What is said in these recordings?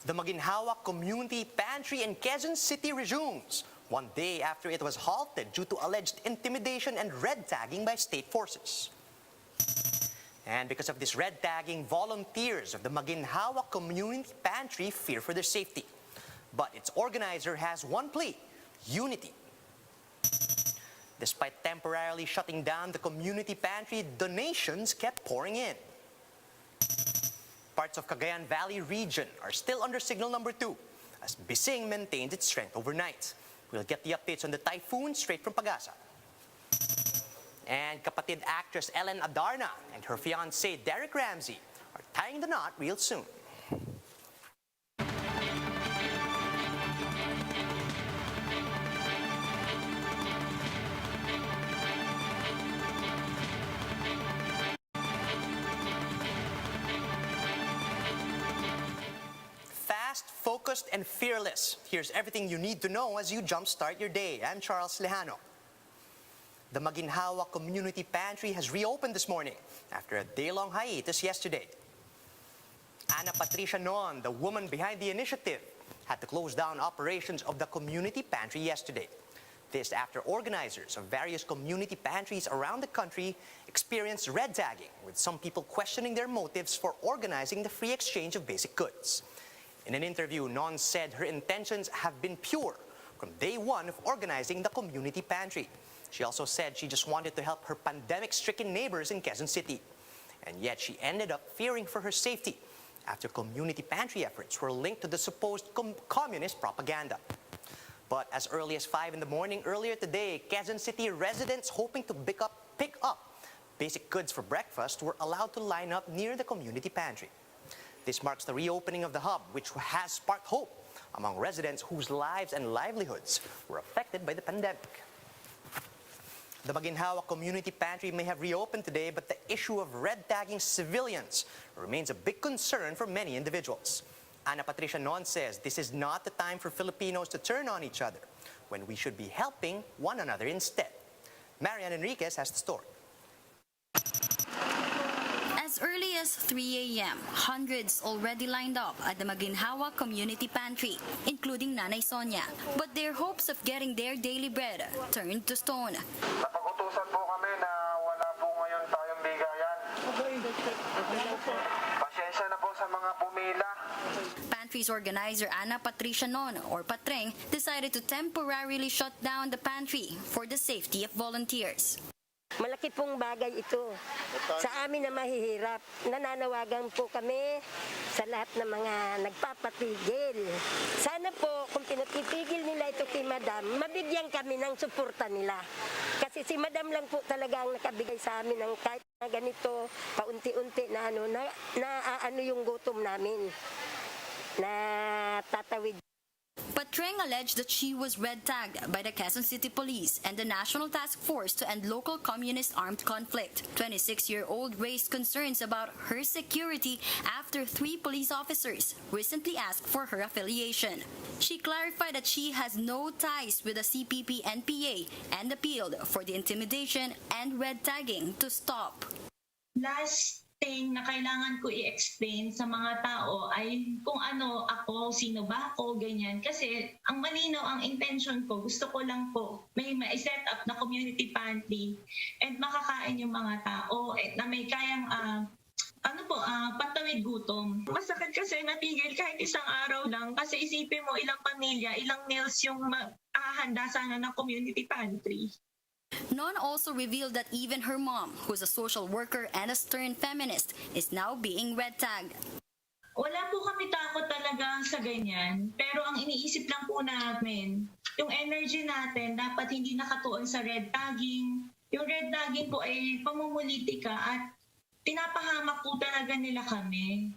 The Maginhawa Community Pantry in Quezon City resumes, one day after it was halted due to alleged intimidation and red tagging by state forces. And because of this red tagging, volunteers of the Maginhawa Community Pantry fear for their safety. But its organizer has one plea: unity. Despite temporarily shutting down the community pantry, donations kept pouring in. Parts of Cagayan Valley region are still under signal number 2 as Bising maintained its strength overnight. We'll get the updates on the typhoon straight from Pagasa. And kapatid actress Adarna and her fiancé Derek Ramsey are tying the knot real soon. Fast, focused, and fearless. Here's everything you need to know as you jumpstart your day. I'm Charles Lejano. The Maginhawa Community Pantry has reopened this morning after a day-long hiatus yesterday. Ana Patricia Non, the woman behind the initiative, had to close down operations of the community pantry yesterday. This after organizers of various community pantries around the country experienced red tagging, with some people questioning their motives for organizing the free exchange of basic goods. In an interview, Non said her intentions have been pure from day one of organizing the community pantry. She also said she just wanted to help her pandemic-stricken neighbors in Quezon City. And yet she ended up fearing for her safety after community pantry efforts were linked to the supposed communist propaganda. But as early as 5 in the morning earlier today, Quezon City residents hoping to pick up basic goods for breakfast were allowed to line up near the community pantry. This marks the reopening of the hub, which has sparked hope among residents whose lives and livelihoods were affected by the pandemic. The Maginhawa Community Pantry may have reopened today, but the issue of red tagging civilians remains a big concern for many individuals. Ana Patricia Non says this is not the time for Filipinos to turn on each other, when we should be helping one another instead. Marian Enriquez has the story. As early as 3 a.m., hundreds already lined up at the Maginhawa Community Pantry, including Nanay Sonia. But their hopes of getting their daily bread turned to stone. Napag-utusan po kami na wala po ngayon tayong bigayan. Pasensya na po sa mga pumila. Pantry's organizer Ana Patricia Non, or Patreng, decided to temporarily shut down the pantry for the safety of volunteers. Malaki pong bagay ito sa amin na mahihirap. Nananawagan po kami sa lahat ng mga nagpapatigil. Sana po kung pinatitigil nila ito kay Madam, mabigyan kami ng suporta nila. Kasi si Madam lang po talaga ang nakabigay sa amin ng kahit na ganito, paunti-unti na ano yung gutom namin. Na tatawid. Patreng alleged that she was red-tagged by the Quezon City Police and the National Task Force to End Local Communist Armed Conflict. 26-year-old raised concerns about her security after 3 police officers recently asked for her affiliation. She clarified that she has no ties with the CPP-NPA and appealed for the intimidation and red-tagging to stop. Last thing na kailangan ko i-explain sa mga tao ay kung ano ako, sino ba ako, ganyan. Kasi ang malinaw ang intention ko, gusto ko lang po may ma-set up na community pantry and makakain yung mga tao na may kayang patawid gutom. Masakit kasi natigil kahit isang araw lang kasi isipin mo ilang pamilya, ilang meals yung handa sana ng community pantry. Non also revealed that even her mom, who's a social worker and a stern feminist, is now being red-tagged. Wala po kami takot talaga sa ganyan, pero ang iniisip lang po namin, yung energy natin dapat hindi nakatuon sa red tagging. Yung red tagging po ay pamumulitika at pinapahamak po talaga nila kami.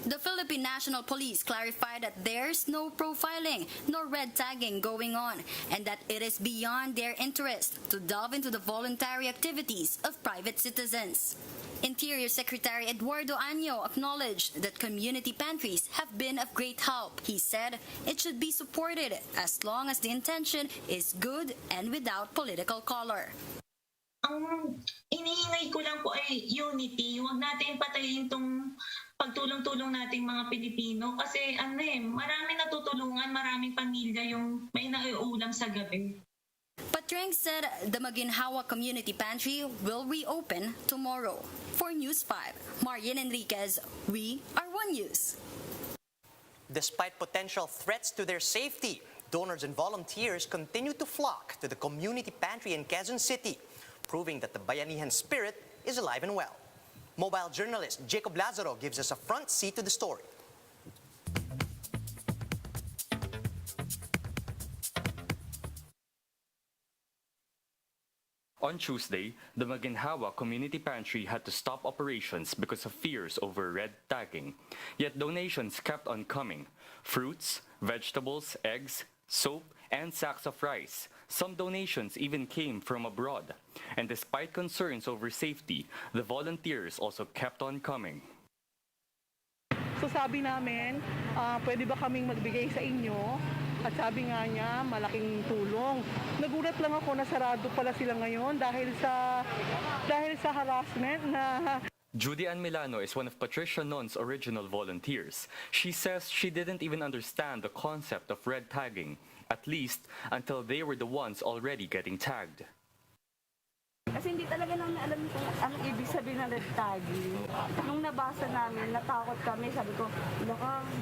The Philippine National Police clarified that there's no profiling nor red tagging going on and that it is beyond their interest to delve into the voluntary activities of private citizens. Interior Secretary Eduardo Año acknowledged that community pantries have been of great help. He said it should be supported as long as the intention is good and without political color. Ang iniingay ko lang po ay unity. Huwag natin patayin itong pagtulong-tulong nating mga Pilipino kasi maraming natutulungan, maraming pamilya yung may nauulam sa gabi. Patreng said the Maginhawa Community Pantry will reopen tomorrow. For News 5, Marian Enriquez, we are One News. Despite potential threats to their safety, donors and volunteers continue to flock to the community pantry in Quezon City, proving that the Bayanihan spirit is alive and well. Mobile journalist Jacob Lazaro gives us a front seat to the story. On Tuesday, the Maginhawa Community Pantry had to stop operations because of fears over red tagging. Yet donations kept on coming. Fruits, vegetables, eggs, soap, and sacks of rice. Some donations even came from abroad. And despite concerns over safety, the volunteers also kept on coming. So sabi namin, pwede ba kaming magbigay sa inyo? At sabi nga niya, malaking tulong. Nagulat lang ako na sarado pala sila ngayon dahil sa harassment na... Judy Ann Milano is one of Patricia Non's original volunteers. She says she didn't even understand the concept of red tagging, at least until they were the ones already getting tagged. Kasi hindi talaga namin alam kung anong ibig sabihin ng red tagging. Nung nabasa namin, natakot kami. Sabi ko,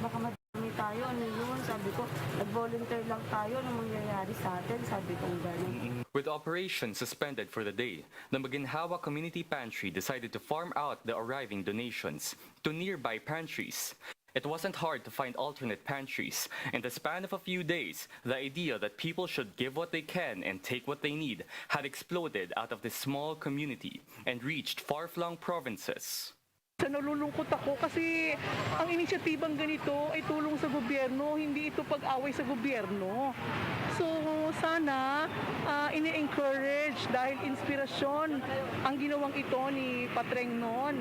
baka madami tayo. Ano yun? Sabi ko, nag-volunteer lang tayo. Anong mangyayari sa atin? Sabi ko, gano'n. With operations suspended for the day, the Maginhawa Community Pantry decided to farm out the arriving donations to nearby pantries. It wasn't hard to find alternate pantries. In the span of a few days, the idea that people should give what they can and take what they need had exploded out of this small community and reached far-flung provinces. Nalulungkot ako kasi ang inisyatibang ganito ay tulong sa gobyerno, hindi ito pag-away sa gobyerno. So sana ini-encourage dahil inspirasyon ang ginawang ito ni Patreng Non.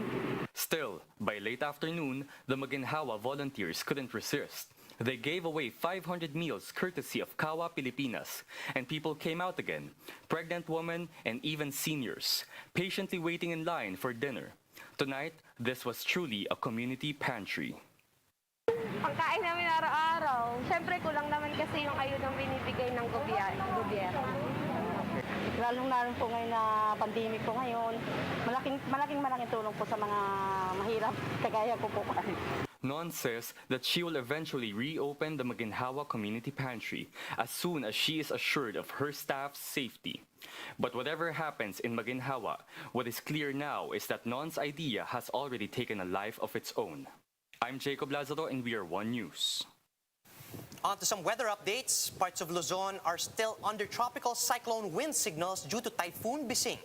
Still, by late afternoon, the Maginhawa volunteers couldn't resist. They gave away 500 meals courtesy of Kawa Pilipinas, and people came out again, pregnant women and even seniors, patiently waiting in line for dinner. Tonight, this was truly a community pantry. Pagkain namin araw-araw, syempre kulang naman kasi yung ayudang binibigay ng gobyerno. Lalong-lalong po ngayon na pandemic po ngayon, malaking tulong po sa mga mahirap kagaya ko po. Non says that she will eventually reopen the Maginhawa Community Pantry as soon as she is assured of her staff's safety. But whatever happens in Maginhawa, what is clear now is that Non's idea has already taken a life of its own. I'm Jacob Lazaro and we are One News. On to some weather updates. Parts of Luzon are still under tropical cyclone wind signals due to Typhoon Bising.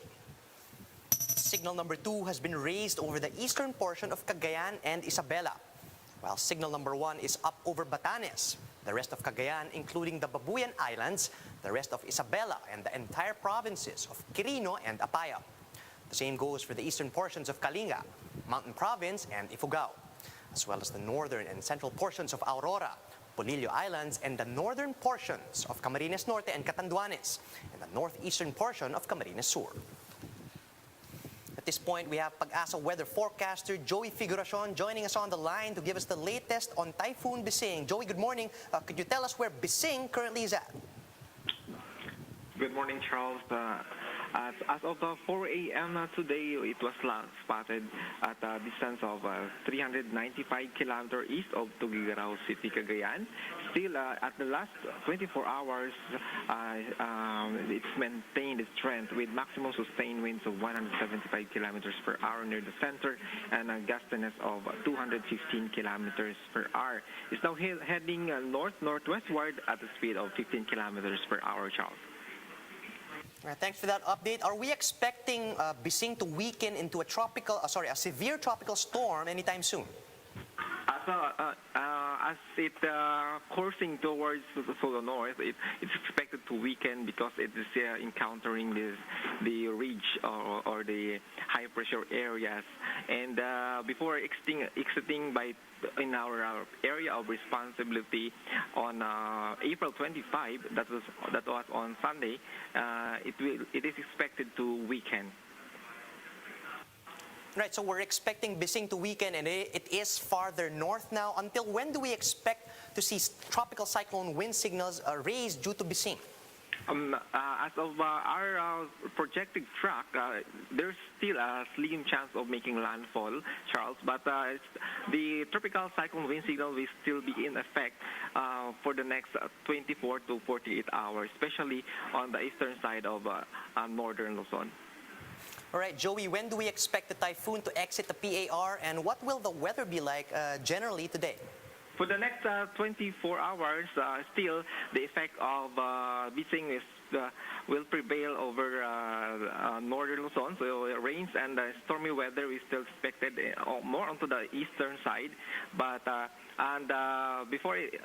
Signal number 2 has been raised over the eastern portion of Cagayan and Isabela, while signal number 1 is up over Batanes, the rest of Cagayan, including the Babuyan Islands, the rest of Isabela, and the entire provinces of Quirino and Apayao. The same goes for the eastern portions of Kalinga, Mountain Province, and Ifugao, as well as the northern and central portions of Aurora, Polillo Islands, and the northern portions of Camarines Norte and Catanduanes, and the northeastern portion of Camarines Sur. At this point, we have Pag-asa weather forecaster Joey Figuracion joining us on the line to give us the latest on Typhoon Bising. Joey, good morning. Could you tell us where Bising currently is at? Good morning, Charles. As of 4 a.m. Today, it was spotted at a distance of 395 kilometers east of Tuguegarao City, Cagayan. Still, at the last 24 hours, it's maintained its strength with maximum sustained winds of 175 kilometers per hour near the center and a gustiness of 215 kilometers per hour. It's now heading north-northwestward at a speed of 15 kilometers per hour, Charles. Thanks for that update. Are we expecting Bising to weaken into a severe tropical storm anytime soon? As it coursing towards the north, it's expected to weaken because it is encountering the ridge or the high pressure areas, and before exiting in our area of responsibility on April 25, that was on Sunday, it is expected to weaken. Right, so we're expecting Bising to weaken, and it is farther north now. Until when do we expect to see tropical cyclone wind signals raised due to Bising? As of our projected track, there's still a slim chance of making landfall, Charles, but the tropical cyclone wind signal will still be in effect for the next 24 to 48 hours, especially on the eastern side of northern Luzon. All right, Joey, when do we expect the typhoon to exit the PAR, and what will the weather be like generally today? For the next 24 hours, still the effect of Bising will prevail over northern Luzon. So rains and stormy weather is still expected more onto the eastern side. But before it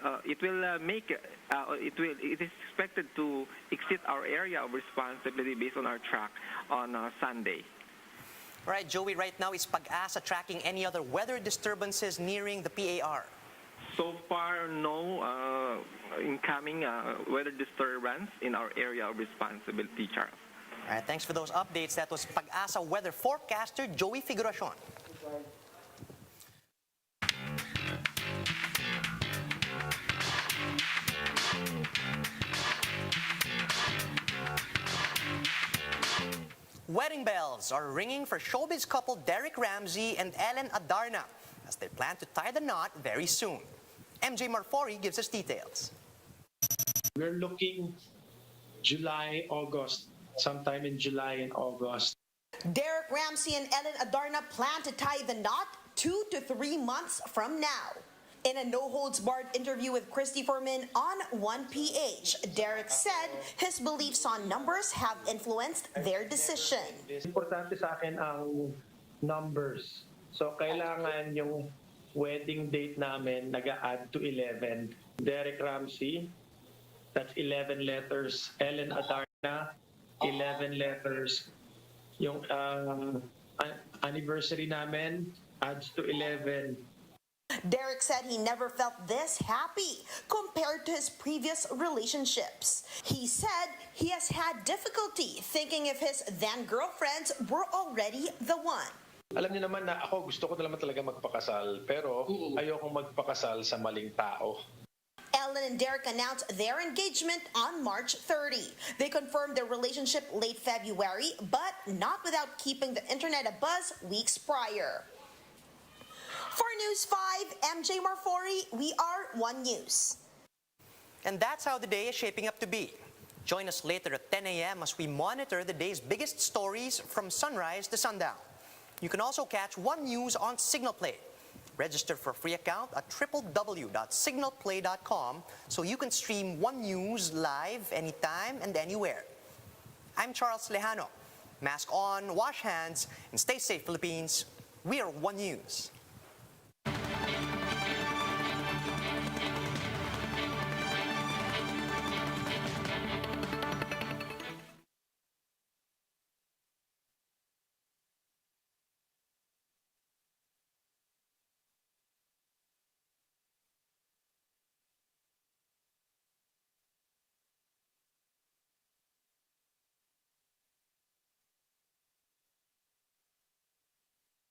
is expected to exit our area of responsibility based on our track on Sunday. All right, Joey, right now is Pag-asa tracking any other weather disturbances nearing the PAR? So far, no incoming weather disturbance in our area of responsibility, Charles. All right, thanks for those updates. That was Pag-asa weather forecaster Joey Figuracion. Wedding bells are ringing for showbiz couple Derek Ramsey and Adarna as they plan to tie the knot very soon. MJ Marfori gives us details. We're looking July, August, sometime in July and August. Derek Ramsey and Adarna plan to tie the knot 2 to 3 months from now. In a no-holds-barred interview with Christy Foreman on 1PH, Derek said his beliefs on numbers have influenced their decision. Importante sa akin ang numbers. So kailangan yung wedding date namin nag-add to 11. Derek Ramsey, that's 11 letters. Adarna, 11 letters. Yung anniversary namin adds to 11. Derek said he never felt this happy compared to his previous relationships. He said he has had difficulty thinking if his then-girlfriends were already the one. Alam niyo naman na ako gusto ko na naman talaga magpakasal, pero ayokong magpakasal sa maling tao. Ellen and Derek announced their engagement on March 30. They confirmed their relationship late February, but not without keeping the internet abuzz weeks prior. For News 5, MJ Marfori, we are One News. And that's how the day is shaping up to be. Join us later at 10 a.m. as we monitor the day's biggest stories from sunrise to sundown. You can also catch One News on Signal Play. Register for a free account at www.signalplay.com so you can stream One News live anytime and anywhere. I'm Charles Lejano. Mask on, wash hands, and stay safe, Philippines. We are One News.